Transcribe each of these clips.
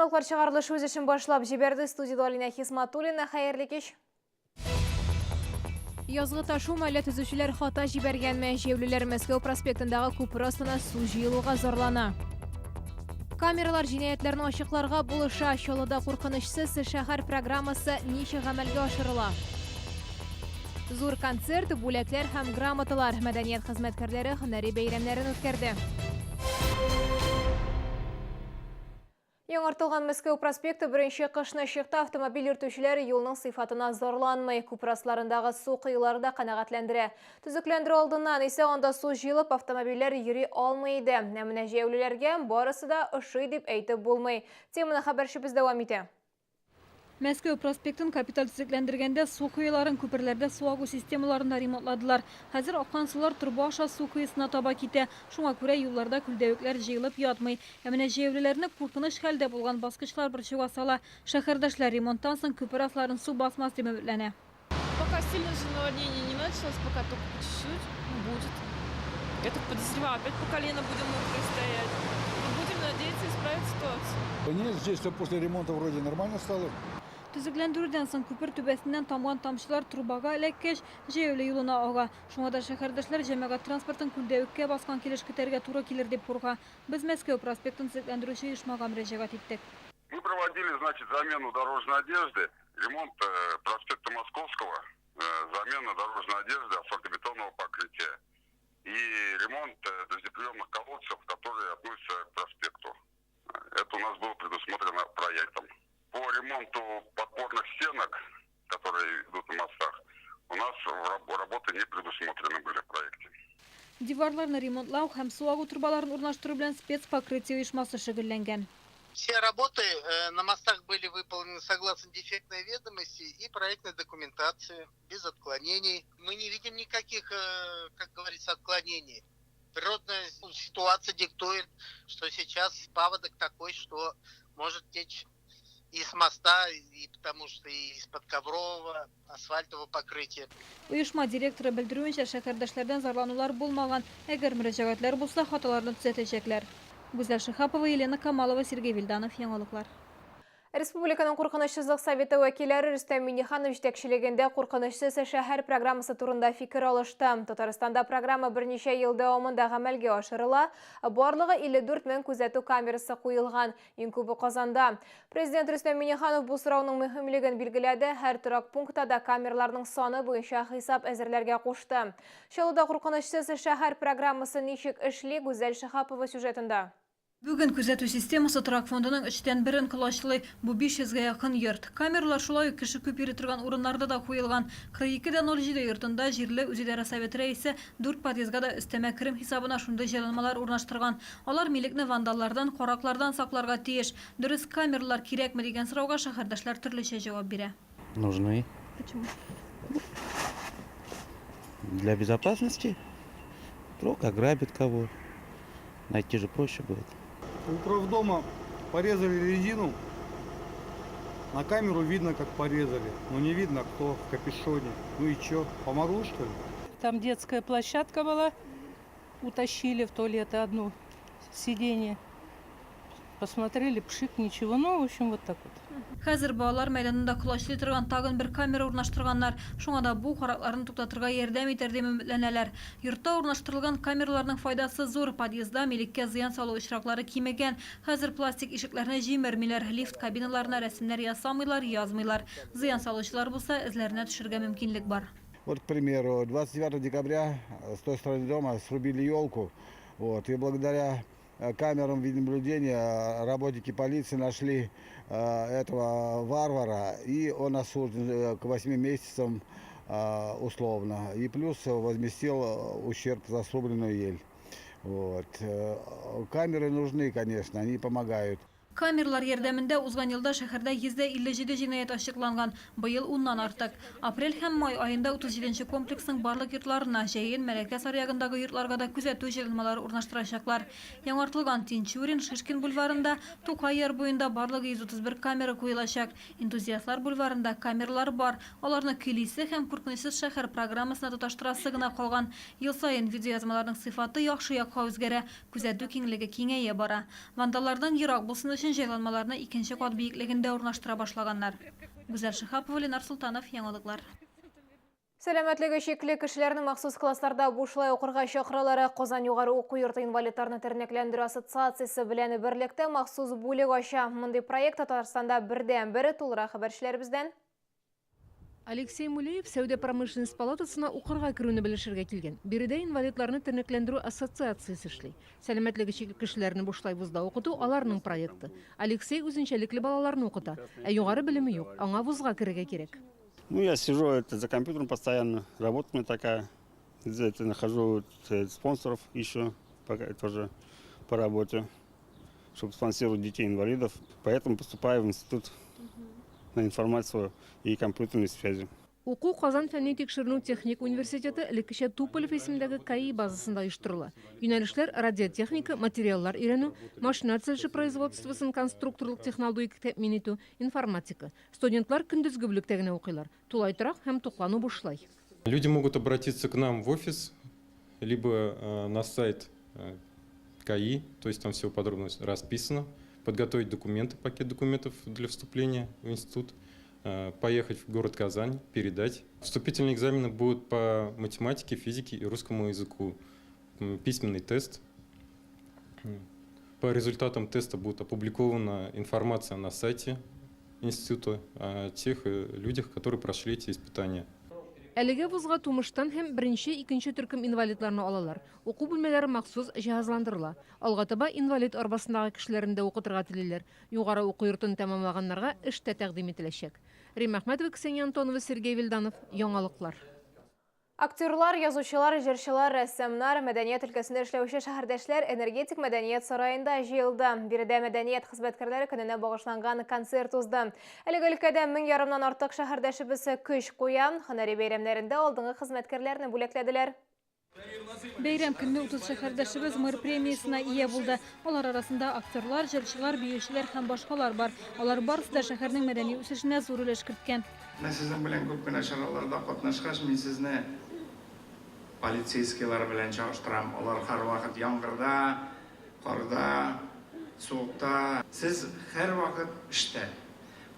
Яңалыклар чыгарылыш үз ишин башлап жиберди. Студияда Алина Хисматуллина. Хайырлы кеш. Язгы ташу мәле түзүчүлөр хата жибергенме, жевлилер Мәскәү проспектындагы күпер астына суу жыйылууга зарлана. Камералар җинаятларны ачыкларга булыша. Чаллыда куркынычсыз шәһәр программасы ничек гамәлгә ашырыла? Зур концерт, бүләкләр һәм грамоталар. Мәдәният хезмәткәрләре һөнәри бәйрәмнәрен үткәрде. Яңартылган Мәскәү проспекты беренче кышны чыкта. Автомобиль йөртүчеләр юлның сыйфатына зарланмый. Күпер асларындагы су кыюлары да канәгатьләндерә. Төзекләндерү алдыннан исә анда су җыелып, автомобильләр йөри алмый иде. Менә җәяүлеләргә барысы да ошый дип әйтеп булмый. Теманы хәбәрчебез дәвам итә. Мәскәү проспектын капиталь төзекләндергәндә су кыюларын күперләрдә суагу системаларында ремонтладылар. Хәзер аккан сулар турбы аша су кыюсына таба китә. Шуңа күрә юлларда күлдәвекләр җыелып ятмый. Менә җәяүлеләрне куркыныч хәлдә булган баскычлар борчуга сала. Шәһәрдәшләр ремонттан соң күпер асларын су басмас дип өметләнә. Пока сильное же наводнение не началось, пока только по чуть-чуть будет. Я так подозреваю, опять по колено будем мокрые стоять. Но будем надеяться исправить ситуацию. Нет, здесь все после ремонта вроде нормально стало. Төзекләндерүдән соң күпер түбәсеннән тамган тамчылар трубага эләккәч, җәяүле юлына ага. Шуңа да шәһәрдәшләр җәмәгать транспортын күлдәвеккә баскан килеш көтәргә туры килер дип курка. Без Мәскәү проспектын төзекләндерүче оешмага мөрәҗәгать иттек. Мы проводили, значит, замену дорожной одежды, ремонт проспекта Московского, замена дорожной одежды, асфальтобетонного покрытия и ремонт дождеприемных колодцев, которые относятся к проспекту. Это у нас было предусмотрено проектом. По ремонту подпорных стенок, которые идут на мостах, у нас работы не предусмотрены были в проекте. Диварларны ремонтлау һәм суагу трубаларын урнаштыру белән спецпокрытие оешмасы шөгыльләнгән. Все работы на мостах были выполнены согласно дефектной ведомости и проектной документации, без отклонений. Мы не видим никаких, как говорится, отклонений. Природная ситуация диктует, что сейчас паводок такой, что может течь и с моста, и потому что и из-под коврового, асфальтового покрытия. Оешма директоры белдерүенчә, шәһәрдәшләрдән зарланулар булмаган. Әгәр мөрәҗәгатьләр булса, хаталарны төзәтәчәкләр. Гүзәл Шихапова, Елена Камалова, Сергей Вильданов, Яңалыклар. Республиканың куркынычсызлык советы вәкилләре Рөстәм Миңнеханов җитәкчелегендә куркынычсыз шәһәр программасы турында фикер алышты. Татарстанда программа берничә ел дәвамында гамәлгә ашырыла. Барлыгы 54 мең күзәтү камерасы куелган. Иң күбе Казанда. Президент Рөстәм Миңнеханов бу сорауның мөһимлеген билгеләде. Һәр торак пунктта да камераларның саны буенча хисап әзерләргә кушты. Чаллыда куркынычсыз шәһәр программасы ничек эшли? Гүзәл Шихапова сюжетында. Бүген күзәтү системасы торак фондының 3тән 1-ен колачлый. Бу 500-гә якын йорт. Камералар шулай ук кеше күп йөри торган урыннарда да куелган. 42-07 йортында җирле үзидарә советы рәисе 4 подъездга да өстәмә керем хисабына шундый җайланмалар урнаштырган. Алар милекне вандаллардан, караклардан сакларга тиеш. Дөрес, камералар кирәкме дигән сорауга шәһәрдәшләр төрлечә җавап бирә. Нужны. Почему? Для безопасности. Вдруг ограбит кого. Найти же проще будет. У правдома порезали резину. На камеру видно, как порезали. Но не видно, кто в капюшоне. Ну и чё, помогло, что ли? Там детская площадка была. Утащили в туалет одно сиденье. Посмотрели, пшик, ничего. Ну, в общем, вот так вот. Хәзер балалар мәйданында колачлый торган тагын бер камера урнаштырганнар. Шуңа да бу каракларны туктатырга ярдәм итәр дип өметләнәләр. Йортта урнаштырылган камераларның файдасы зур. Подъездда милеккә зыян салу очраклары кимәгән. Хәзер пластик ишекләрне җимермиләр, лифт кабиналарына рәсемнәр ясамыйлар, язмыйлар. Зыян салучылар булса, эзләренә төшергә мөмкинлек бар. Вот, к примеру, 29 декабря с той стороны дома срубили елку. Вот, и благодаря камерам видеонаблюдения работники полиции нашли этого варвара, и он осужден к 8 месяцам условно. И плюс возместил ущерб за срубленную ель. Вот. Камеры нужны, конечно, они помогают. Камералар ярдәмендә узган елда шәһәрдә 157 җинаять ачыкланган, быел 10-нан артык. Апрель һәм май аенда 37-нче комплексның барлык йортларына, җәен, Мәләкә саръягындагы йортларга да күзәтү җайланмалары урнаштырачаклар. Яңартылган Тинчурин, Шишкин бульварында, Тукай яр буенда барлыгы 131 камера куелачак. Энтузиастлар бульварында камералар бар. Аларны килисе һәм куркынычсыз шәһәр программасына тоташтырасы гына калган. Ел саен видеоязмаларның сыйфаты яхшы якка үзгәрә, күзәтү киңлеге киңәя бара. Вандаллардан ерак булсын өчен өчен җайланмаларны икенче кат биеклегендә урнаштыра башлаганнар. Гүзәл Шихапова, Ленар Султанов, Яңалыклар. Сәламәтлеге шикле кешеләрнең махсус классларда бушлай укырга чакыралары Казан югары уку йорты инвалидларны тернәкләндерү ассоциациясе белән берлектә махсус бүлек ача. Мондый проект Татарстанда бердән-бер тулырак хәбәрчеләребездән. Алексей Мулеев сәүдә-промышленность палатасына укырга керүне белешергә килгән. Биредә инвалидларны тернәкләндерү ассоциациясе эшли. Сәламәтлеге шикле кешеләрне бушлай вузда укыту аларның проекты. Алексей үзенчәлекле балаларны укыта, ә югары белеме юк, аңа вузга керергә кирәк. Ну, я сижу за компьютером постоянно, работа у меня такая. Нахожу спонсоров еще, пока тоже по работе, чтобы спонсировать детей-инвалидов. Поэтому поступаю в институт на информацию и компьютерной связи. Уку Казан фәнни тикшеренү техник университеты элеккечә Туполев исемендәге КАИ базасында оештырыла. Юнәлешләр радиотехника, материаллар өйрәнү, машина төзелеше производствосын конструкторлык технологик тәэмин итү, информатика. Студентлар көндезге бүлектә генә укыйлар. Тулай торак һәм туклану бушлай. Люди могут обратиться к нам в офис, либо на сайт КАИ, то есть там все подробно расписано, подготовить документы, пакет документов для вступления в институт, поехать в город Казань, передать. Вступительные экзамены будут по математике, физике и русскому языку. Письменный тест. По результатам теста будет опубликована информация на сайте института о тех людях, которые прошли эти испытания. Әлегә вузга тумыштан һәм беренче, икенче төркем инвалидларны алалар. Уку бүлмәләре махсус җиһазландырыла. Алга таба инвалид арбасындагы кешеләрне дә укытырга телиләр. Югары уку йортын тәмамлаганнарга эш тә тәкъдим ителәчәк. Рим Әхмәтова, Ксения Антонова, Сергей Вильданов, Яңалыклар. Актерлар, язучылар, җырчылар, рәссамнар, мәдәният өлкәсендә эшләүче шәһәрдәшләр энергетик мәдәният сараенда җыелды. Биредә мәдәният хезмәткәрләре көненә багышланган концерт узды. Әлеге өлкәдә 1000 артык шәһәрдәшебез көч куя. Һөнәри бәйрәмнәрендә алдынгы хезмәткәрләрне бүләкләделәр. Бәйрәм көнне 30 шәһәрдәшебез мэр премиясына ия булды. Алар арасында актерлар, җырчылар, биючеләр һәм башкалар бар. Алар барысы да шәһәрнең мәдәни үсешенә зур өлеш керткән. Мен сезнең белән күп кенә чараларда катнашкач, мин сезне полицейскийлар белән чагыштырам. Алар һәрвакыт яңгырда, карда, суыкта. Сез һәрвакыт эштә.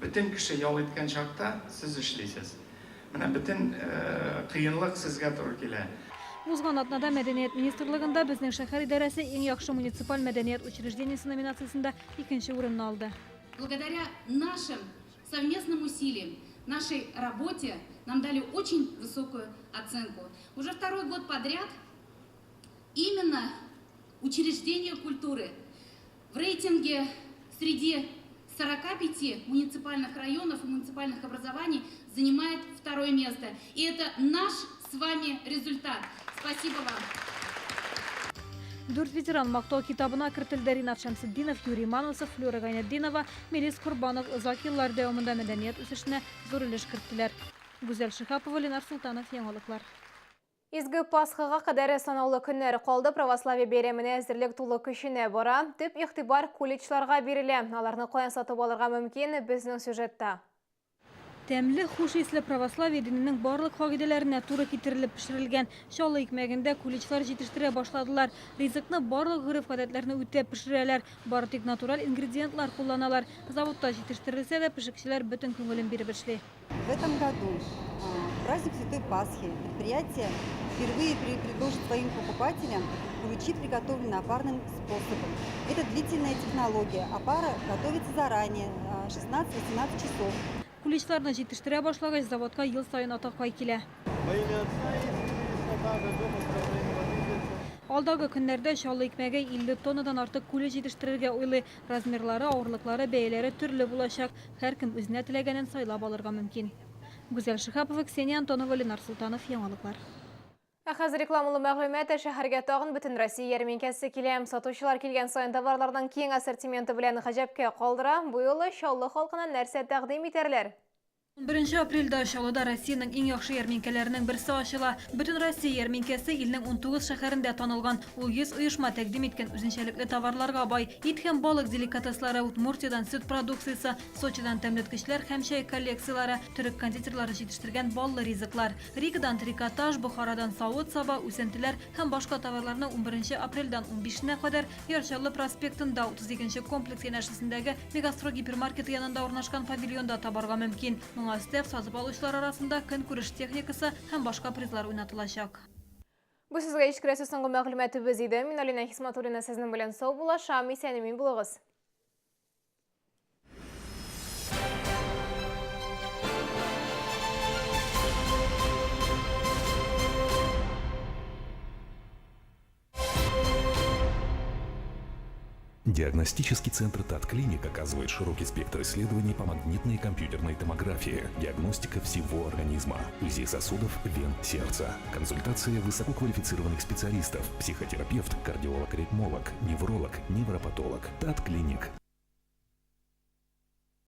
Бөтен кеше ял иткән чакта сез эшлисез. Менә бөтен кыенлык сезгә туры килә. Узган атнада Мәдәният министрлыгында безнең шәһәр идарәсе иң яхшы муниципаль мәдәният учреждениесе номинациясында 2нче урынны алды. Благодаря нашим совместным усилиям, нашей работе нам дали очень высокую оценку. Уже второй год подряд именно учреждение культуры в рейтинге среди 45 муниципальных районов и муниципальных образований занимает второе место. И это наш с вами результат. Спасибо вам. 4 ветеран мактау китабына кертелде. Ринат Шамсетдинов, Юрий Манусов, Флюра Гайнетдинова, Мелис Курбанов озак еллар дәвамында мәдәният үсешенә зур өлеш керттеләр. Гүзәл Шихапова, Ленар Султанов, Яңалыклар. Изге Пасхага кадәр санаулы көннәр калды. Православие бәйрәменә әзерлек тулы көченә бара. Төп игътибар колледжларга бирелә. Аларны каян сатып алырга мөмкин? Безнең сюжетта. Тәмле, хуш исле православие диненең барлык кагыйдәләренә туры китерелеп пешерелгән чаллы икмәгендә колледжлар җитештерә башладылар. Ризыкны барлык гырыф-гадәтләрне үтәп пешерәләр. Бары тик натураль ингредиентлар кулланалар. Заводта җитештерелсә дә пешекчеләр бөтен күңелен биреп эшли. В этом году праздник Святой Пасхи предприятие впервые предложит своим покупателям получить приготовленное опарным способом. Это длительная технология. Опара готовится заранее, 16-18 часов. Колледжларны җитештерә башлагач, заводка ел сайын атакай килә. Алдагы көннәрдә чаллы икмәге 50 тоннадан артык колледж җитештерергә уйлый. Размерлары, авырлыклары, бәяләре төрле булачак. Һәркем үзенә теләгәнен сайлап алырга мөмкин. Гүзәл Шихапова, Ксения Антонова, Ленар Султанов, Яңалыклар. Хәзер рекламалы мәгълүмат шәһәргә тагын бөтен Россия ярминкәсе килә. Сатучылар килгән саен товарларның киң ассортименты белән гаҗәпкә калдыра. Бу юлы чаллы халкына нәрсә тәкъдим итәрләр? 1 апрельдә Чаллыда Россиянең иң яхшы ярминкәләренең берсе ачыла. Бөтен Россия ярминкәсе илнең 19 шәһәрендә танылган. Ул 100 оешма тәкъдим иткән үзенчәлекле товарларга бай. Ит һәм балык деликатеслары, Удмуртиядан сөт продукциясе, Сочидан тәмләткечләр һәм чәй коллекциялары, төрек кондитерлары җитештергән баллы ризыклар. Ригадан трикотаж, Бохарадан савыт-саба, үсентеләр һәм башка товарларны 11 апрельдән 15-нә кадәр Ярчаллы проспектында 32-нче комплекс янәшәсендәге Мегастро гипермаркеты янында урнашкан павильонда табарга мөмкин. Моңа өстәп сатып алучылар арасында көнкүреш техникасы һәм башка призлар уйнатылачак. Бу сезгә ишкерәсе соңгы мәгълүматыбыз иде. Мин Алина Хисматуллина сезнең белән сау булашам. Исән-имин булыгыз. Диагностический центр ТАТ-клиник оказывает широкий спектр исследований по магнитной и компьютерной томографии, диагностика всего организма, УЗИ сосудов, вен, сердца, консультация высококвалифицированных специалистов, психотерапевт, кардиолог-ритмолог, невролог, невропатолог. ТАТ-клиник.